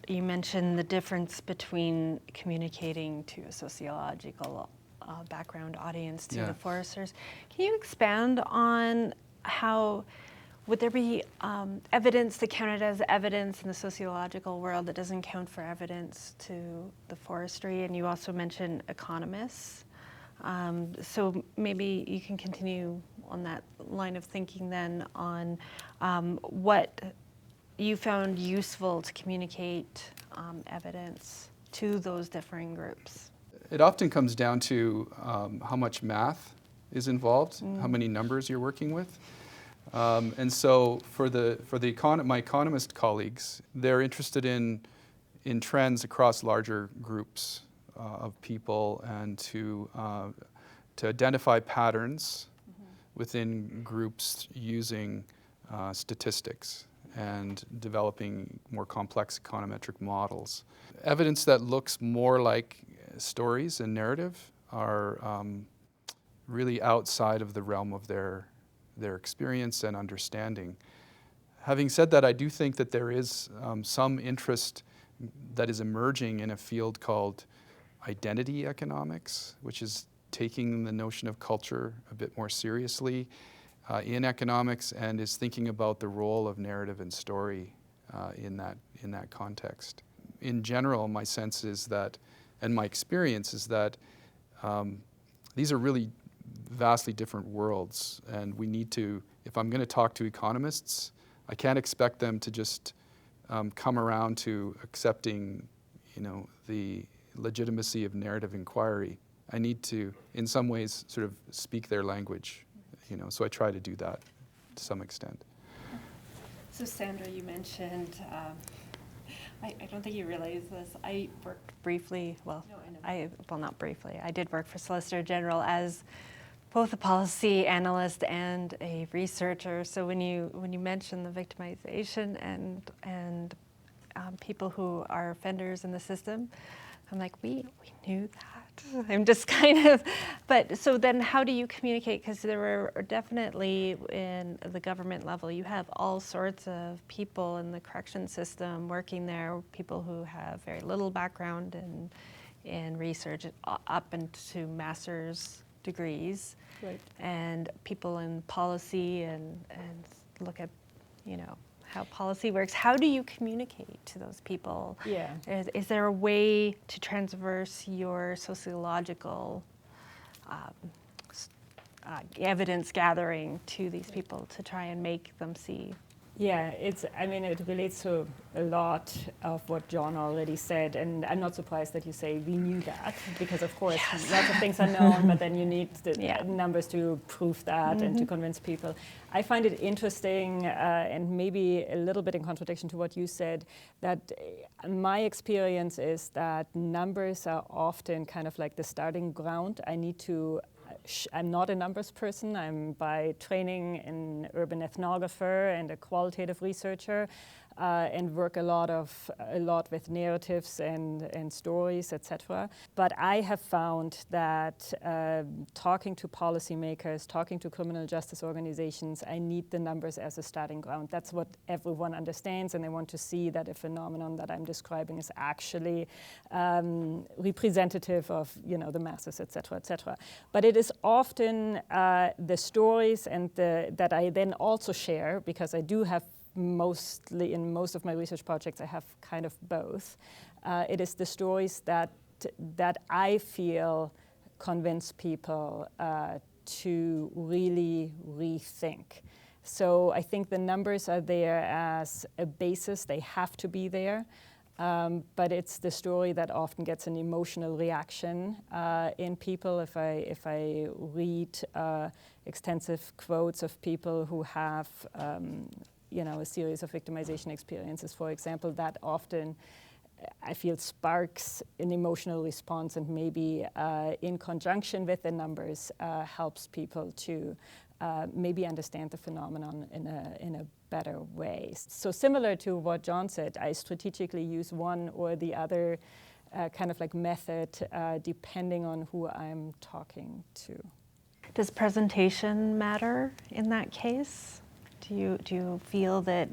you mentioned the difference between communicating to a sociological background audience to the foresters. Can you expand on how, would there be evidence that counted as evidence in the sociological world that doesn't count for evidence to the forestry? And you also mentioned economists. So maybe you can continue on that line of thinking then on what you found useful to communicate evidence to those differing groups. It often comes down to how much math is involved, how many numbers you're working with. And so for my economist colleagues, they're interested in trends across larger groups of people and to identify patterns within groups using statistics and developing more complex econometric models. Evidence that looks more like stories and narrative are really outside of the realm of their experience and understanding. Having said that, I do think that there is some interest that is emerging in a field called identity economics, which is taking the notion of culture a bit more seriously in economics and is thinking about the role of narrative and story in that context. In general, my sense is that, and my experience is that these are really vastly different worlds, and we need to, if I'm going to talk to economists, I can't expect them to just come around to accepting, the legitimacy of narrative inquiry. I need to, in some ways, sort of speak their language, so I try to do that to some extent. So Sandra, you mentioned, I don't think you realize this, I worked briefly, not briefly, I did work for Solicitor General as both a policy analyst and a researcher. So when you mention the victimization and people who are offenders in the system, I'm like, we knew that. I'm just kind of, but so then how do you communicate? Because there are definitely in the government level, you have all sorts of people in the correction system working there, people who have very little background in research up into master's degrees, right, and people in policy and look at, how policy works. How do you communicate to those people? Yeah. Is there a way to transverse your sociological evidence gathering to these people to try and make them see? Yeah, it relates to a lot of what John already said, and I'm not surprised that you say we knew that, because of course lots of things are known, but then you need the numbers to prove that and to convince people. I find it interesting, and maybe a little bit in contradiction to what you said, that my experience is that numbers are often kind of like the starting ground. I'm not a numbers person. I'm by training an urban ethnographer and a qualitative researcher, and work a lot with narratives and stories, etc. But I have found that talking to policymakers, talking to criminal justice organizations, I need the numbers as a starting ground. That's what everyone understands, and they want to see that a phenomenon that I'm describing is actually representative of the masses, etc., etc. But it is often the stories and that I then also share, because I do have mostly in most of my research projects I have kind of both. It is the stories that I feel convince people to really rethink. So I think the numbers are there as a basis, they have to be there. But it's the story that often gets an emotional reaction in people. If I read extensive quotes of people who have a series of victimization experiences, for example, that often I feel sparks an emotional response, and maybe in conjunction with the numbers helps people to maybe understand the phenomenon in a better way. So similar to what John said, I strategically use one or the other kind of like method depending on who I'm talking to. Does presentation matter in that case? Do you feel that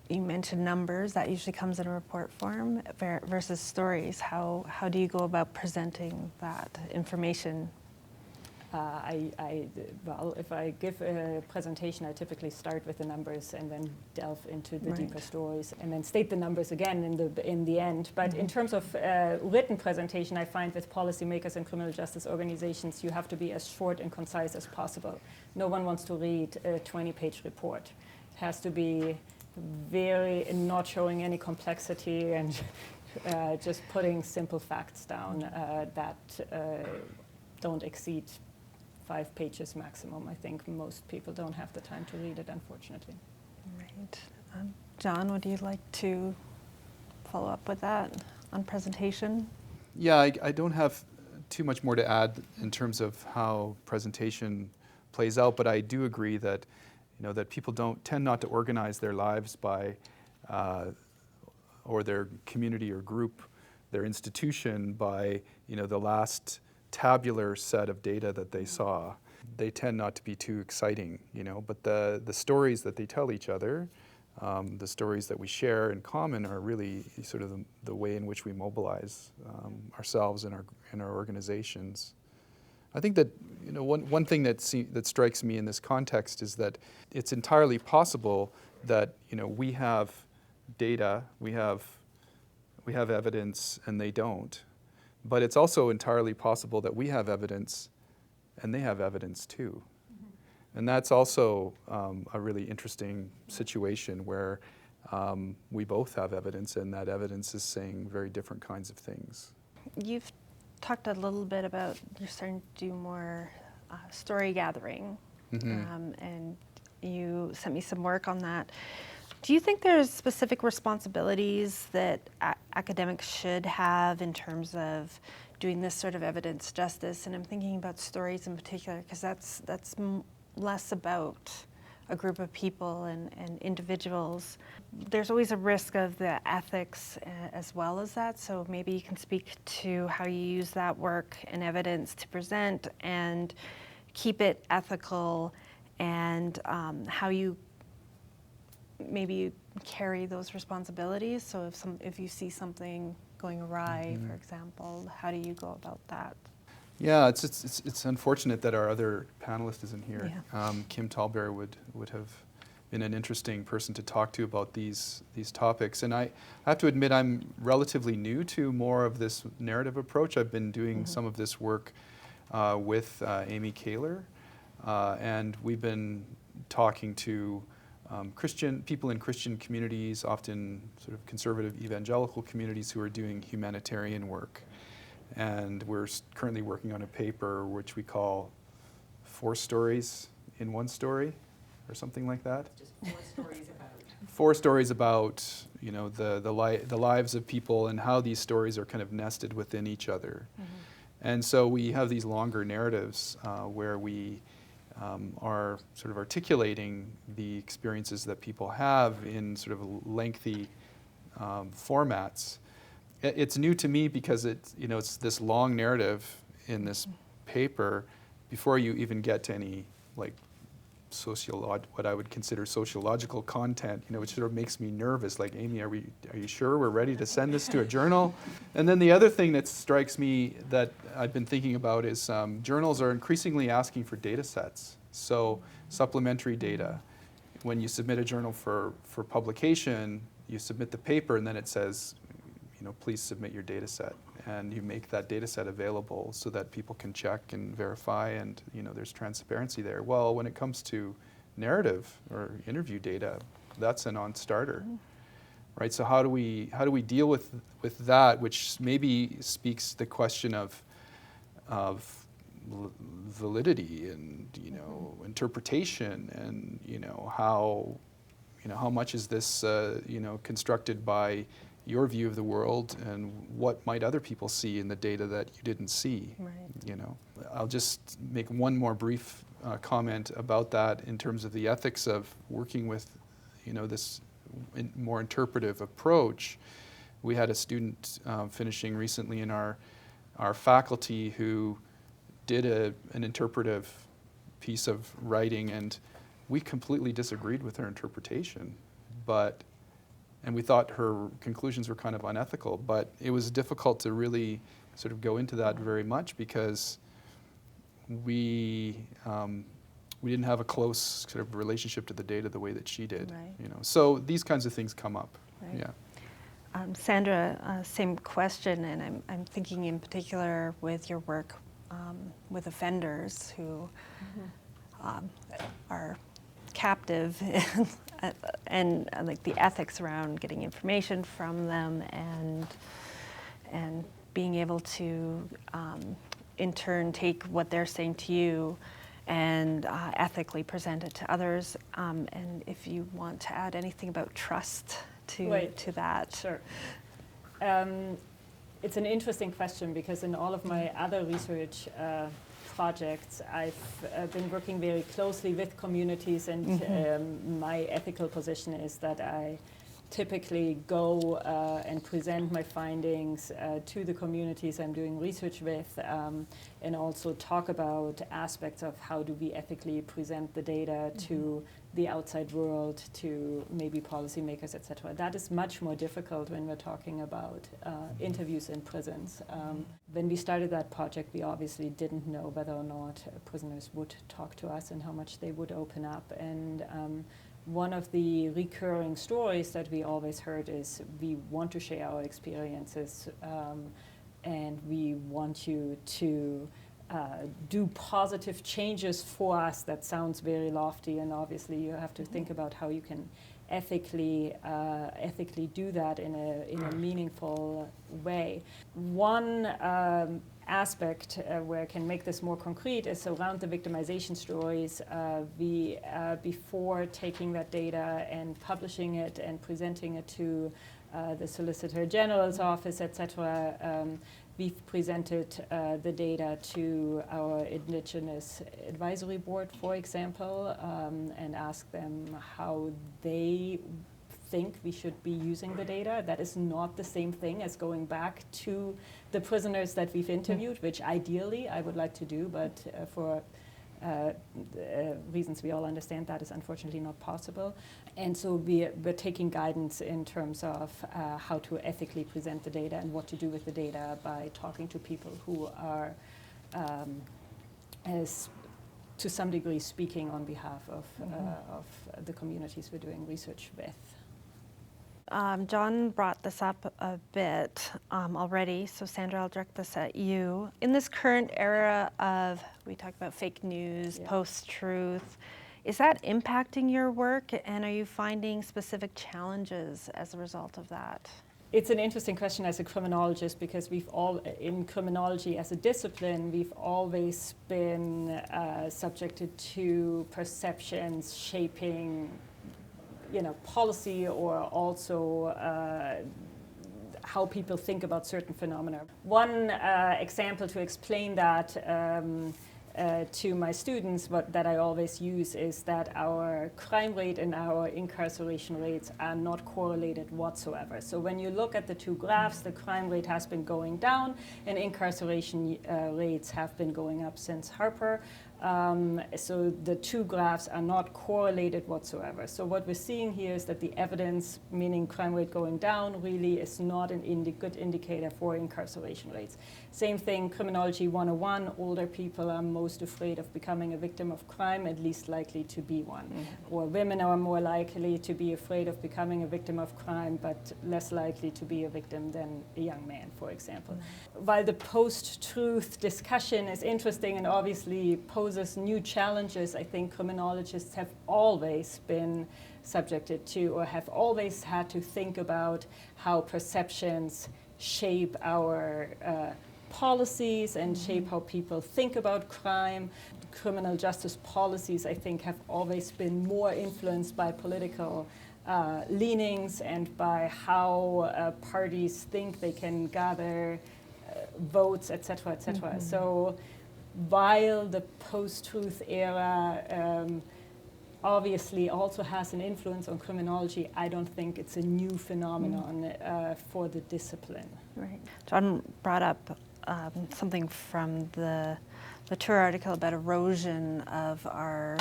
you mentioned numbers, that usually comes in a report form versus stories. How do you go about presenting that information? Well, if I give a presentation, I typically start with the numbers and then delve into the deeper stories, and then state the numbers again in the end. But in terms of written presentation, I find with policymakers and criminal justice organizations, you have to be as short and concise as possible. No one wants to read a 20-page report. It has to be very not showing any complexity and just putting simple facts down that don't exceed 5 pages maximum. I think most people don't have the time to read it, unfortunately. Right. John, would you like to follow up with that on presentation? Yeah, I don't have too much more to add in terms of how presentation plays out, but I do agree that that people tend not to organize their lives by or their community or group, their institution by the last tabular set of data that they saw. They tend not to be too exciting, but the stories that they tell each other, the stories that we share in common are really sort of the way in which we mobilize ourselves and our organizations. I think that one thing that strikes me in this context is that it's entirely possible that we have data, we have evidence, and they don't. But it's also entirely possible that we have evidence and they have evidence too. And that's also a really interesting situation where we both have evidence, and that evidence is saying very different kinds of things. You've talked a little bit about you're starting to do more story gathering, and you sent me some work on that. Do you think there's specific responsibilities that academics should have in terms of doing this sort of evidence justice? And I'm thinking about stories in particular, because that's less about a group of people and individuals. There's always a risk of the ethics as well as that, so maybe you can speak to how you use that work and evidence to present and keep it ethical, and how you maybe carry those responsibilities. So if you see something going awry, for example, how do you go about that? Yeah, it's unfortunate that our other panelist isn't here. Yeah. Kim Tallberry would have been an interesting person to talk to about these topics. And I have to admit, I'm relatively new to more of this narrative approach. I've been doing some of this work with Amy Kaler, and we've been talking to people in Christian communities, often sort of conservative evangelical communities who are doing humanitarian work. And we're currently working on a paper which we call 4 Stories in 1 Story, or something like that. Just 4 stories about. 4 stories about the lives of people and how these stories are kind of nested within each other. And so we have these longer narratives where we are sort of articulating the experiences that people have in sort of lengthy formats. It's new to me because it's this long narrative in this paper before you even get to any what I would consider sociological content, which sort of makes me nervous. Like, Amy, are you sure we're ready to send this to a journal? And then the other thing that strikes me that I've been thinking about is journals are increasingly asking for data sets. So supplementary data. When you submit a journal for publication, you submit the paper and then it says, please submit your data set. And you make that data set available so that people can check and verify, and there's transparency there. Well, when it comes to narrative or interview data, that's a non-starter, right? So how do we deal with that, which maybe speaks the question of validity and interpretation, and how much is this constructed by your view of the world, and what might other people see in the data that you didn't see? Right. I'll just make one more brief comment about that in terms of the ethics of working with this more interpretive approach. We had a student finishing recently in our faculty who did an interpretive piece of writing, and we completely disagreed with her interpretation, but and we thought her conclusions were kind of unethical, but it was difficult to really sort of go into that very much because we didn't have a close sort of relationship to the data the way that she did. Right. You know, so these kinds of things come up. Right. Yeah. Sandra, same question, and I'm thinking in particular with your work with offenders who are captive and like the ethics around getting information from them and being able to in turn take what they're saying to you and ethically present it to others. And if you want to add anything about trust to that. Sure. It's an interesting question because in all of my other research projects, I've been working very closely with communities, and my ethical position is that I typically go and present my findings to the communities I'm doing research with, and also talk about aspects of how do we ethically present the data to the outside world, to maybe policymakers, etc. That is much more difficult when we're talking about interviews in prisons. When we started that project, we obviously didn't know whether or not prisoners would talk to us and how much they would open up. And one of the recurring stories that we always heard is we want to share our experiences and we want you to do positive changes for us. That sounds very lofty, and obviously you have to think about how you can ethically do that in a meaningful way. One aspect where I can make this more concrete is around the victimization stories. We before taking that data and publishing it and presenting it to the Solicitor General's office, etc., we've presented the data to our Indigenous Advisory Board, for example, and asked them how they think we should be using the data. That is not the same thing as going back to the prisoners that we've interviewed, which ideally I would like to do, but for reasons we all understand, that is unfortunately not possible. And so we're taking guidance in terms of how to ethically present the data and what to do with the data by talking to people who are, as to some degree, speaking on behalf of the communities we're doing research with. John brought this up a bit already, so Sandra, I'll direct this at you. In this current era of, we talked about fake news, post-truth, is that impacting your work, and are you finding specific challenges as a result of that? It's an interesting question as a criminologist, because we've all, in criminology as a discipline, we've always been subjected to perceptions shaping policy, or also how people think about certain phenomena. One example to explain that to my students, that I always use, is that our crime rate and our incarceration rates are not correlated whatsoever. So when you look at the two graphs, the crime rate has been going down and incarceration rates have been going up since Harper. So the two graphs are not correlated whatsoever. So what we're seeing here is that the evidence, meaning crime rate going down, really is not a good indicator for incarceration rates. Same thing, Criminology 101, older people are most afraid of becoming a victim of crime, at least likely to be one. Or women are more likely to be afraid of becoming a victim of crime, but less likely to be a victim than a young man, for example. While the post-truth discussion is interesting and obviously poses new challenges, I think criminologists have always been subjected to, or have always had to think about how perceptions shape our policies and shape how people think about crime. Criminal justice policies, I think, have always been more influenced by political leanings and by how parties think they can gather votes, etc., etc. So while the post-truth era obviously also has an influence on criminology, I don't think it's a new phenomenon for the discipline. Right. John brought up something from the Latour article about erosion of our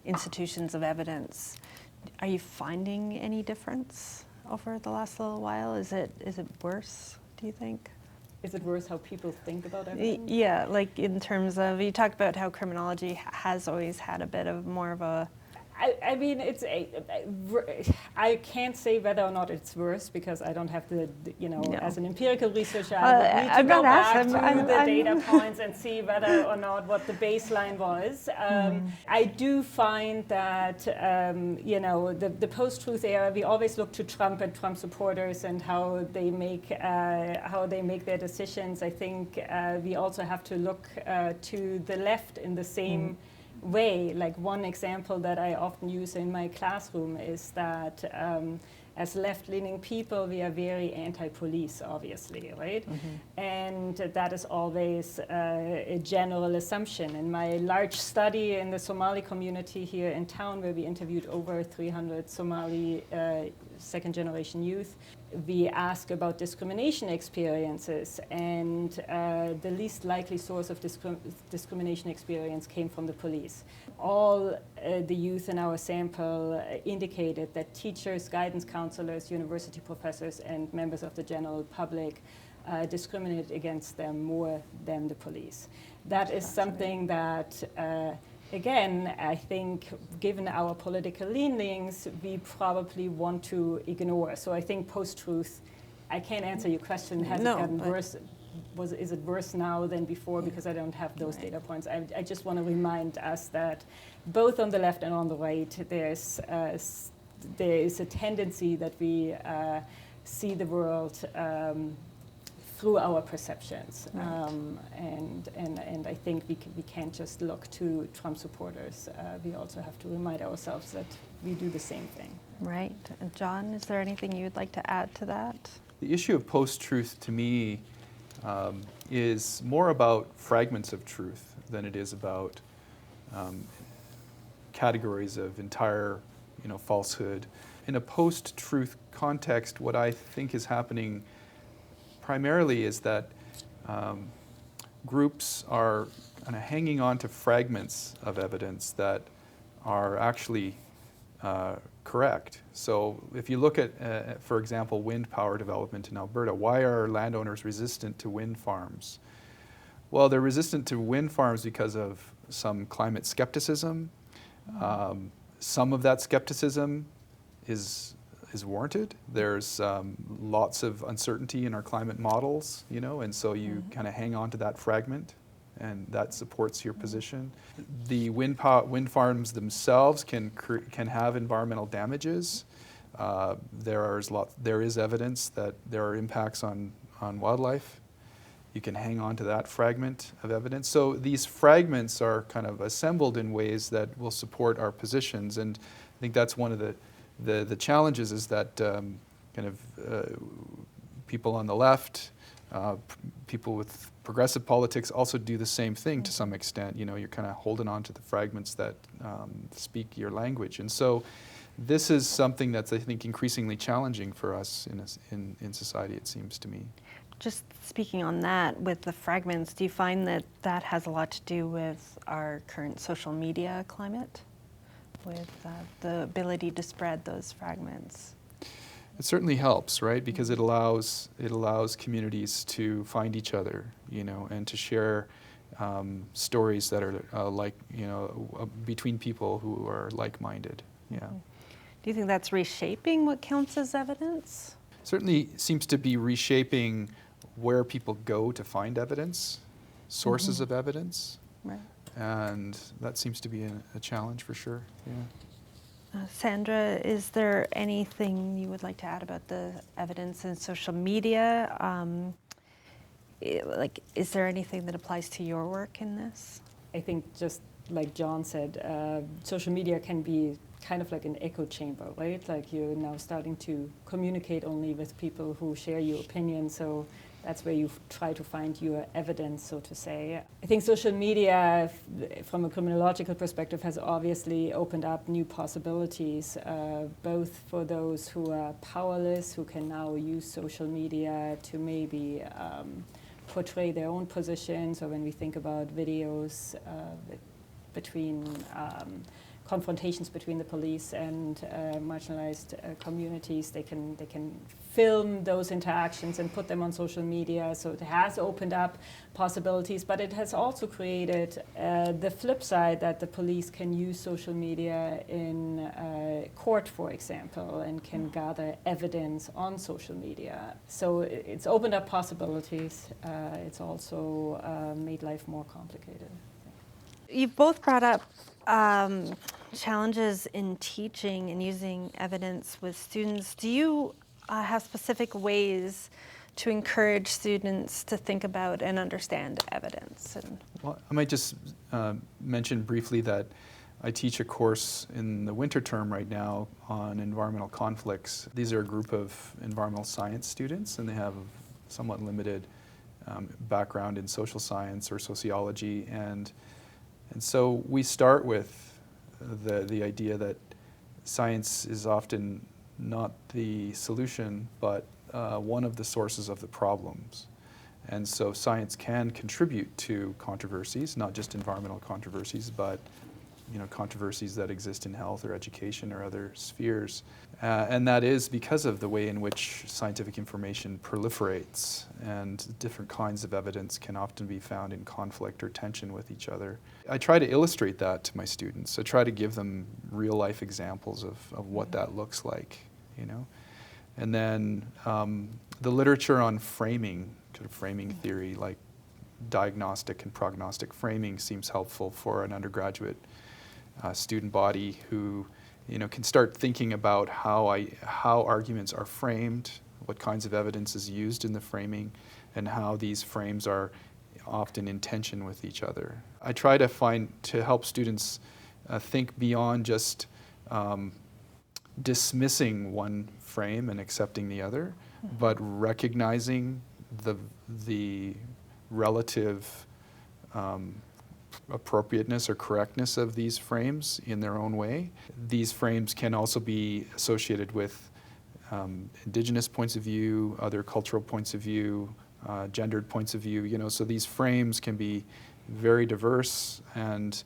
institutions of evidence. Are you finding any difference over the last little while? Is it worse, do you think? Is it worse how people think about everything? Yeah, like in terms of, you talked about how criminology has always had a bit of more of a... I mean, I can't say whether or not it's worse because I don't have as an empirical researcher, I would need to go back to the data points and see whether or not what the baseline was. I do find that, the post-truth era, we always look to Trump and Trump supporters and how they make their decisions. I think we also have to look to the left in the same way. Like one example that I often use in my classroom is that as left-leaning people, we are very anti-police, obviously, right? And that is always a general assumption. In my large study in the Somali community here in town, where we interviewed over 300 Somali second-generation youth, we ask about discrimination experiences, and the least likely source of discrimination experience came from the police. All the youth in our sample indicated that teachers, guidance counselors, university professors, and members of the general public discriminated against them more than the police. That is something that again, I think, given our political leanings, we probably want to ignore. So I think post-truth, I can't answer your question, has it gotten worse? Is it worse now than before? Because I don't have those data points. I just want to remind us that both on the left and on the right, there is a tendency that we see the world through our perceptions, and I think we can't just look to Trump supporters. We also have to remind ourselves that we do the same thing. Right. And John, is there anything you would like to add to that? The issue of post-truth to me is more about fragments of truth than it is about categories of entire, falsehood. In a post-truth context, what I think is happening primarily is that groups are kind of hanging on to fragments of evidence that are actually correct. So if you look at, for example, wind power development in Alberta, why are landowners resistant to wind farms? Well, they're resistant to wind farms because of some climate skepticism. Some of that skepticism is warranted. There's lots of uncertainty in our climate models, and so you kind of hang on to that fragment, and that supports your position. The wind farms themselves can have environmental damages. There is evidence that there are impacts on wildlife. You can hang on to that fragment of evidence. So these fragments are kind of assembled in ways that will support our positions, and I think that's one of the challenges is that people on the left, people with progressive politics also do the same thing to some extent. You're kind of holding on to the fragments that speak your language. And so this is something that's, I think, increasingly challenging for us in society, it seems to me. Just speaking on that, with the fragments, do you find that that has a lot to do with our current social media climate? With the ability to spread those fragments? It certainly helps, right? Because it allows communities to find each other, and to share stories that are between people who are like-minded. Yeah. Do you think that's reshaping what counts as evidence? Certainly seems to be reshaping where people go to find evidence, sources of evidence. Right. And that seems to be a challenge for sure. Yeah. Sandra, is there anything you would like to add about the evidence in social media? Is there anything that applies to your work in this? I think just like John said, social media can be kind of like an echo chamber, right? Like you're now starting to communicate only with people who share your opinion, so that's where you try to find your evidence, so to say. I think social media, from a criminological perspective, has obviously opened up new possibilities, both for those who are powerless, who can now use social media to maybe portray their own positions, or when we think about videos between confrontations between the police and marginalized communities. They can film those interactions and put them on social media. So it has opened up possibilities, but it has also created the flip side that the police can use social media in court, for example, and can gather evidence on social media. So it's opened up possibilities. It's also made life more complicated. You've both brought up challenges in teaching and using evidence with students. Do you have specific ways to encourage students to think about and understand evidence? Well, I might just mention briefly that I teach a course in the winter term right now on environmental conflicts. These are a group of environmental science students, and they have somewhat limited background in social science or sociology, and so we start with the idea that science is often not the solution, but one of the sources of the problems. And so science can contribute to controversies, not just environmental controversies, but controversies that exist in health or education or other spheres. And that is because of the way in which scientific information proliferates, and different kinds of evidence can often be found in conflict or tension with each other. I try to illustrate that to my students. I try to give them real life examples of what that looks like, And then the literature on framing, kind of framing theory, like diagnostic and prognostic framing, seems helpful for an undergraduate student body who can start thinking about how arguments are framed, what kinds of evidence is used in the framing, and how these frames are often in tension with each other. I try to help students think beyond just dismissing one frame and accepting the other, but recognizing the relative appropriateness or correctness of these frames in their own way. These frames can also be associated with indigenous points of view, other cultural points of view, gendered points of view, so these frames can be very diverse, and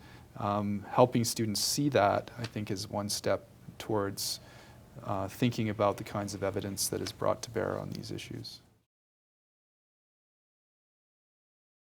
helping students see that, I think, is one step towards thinking about the kinds of evidence that is brought to bear on these issues.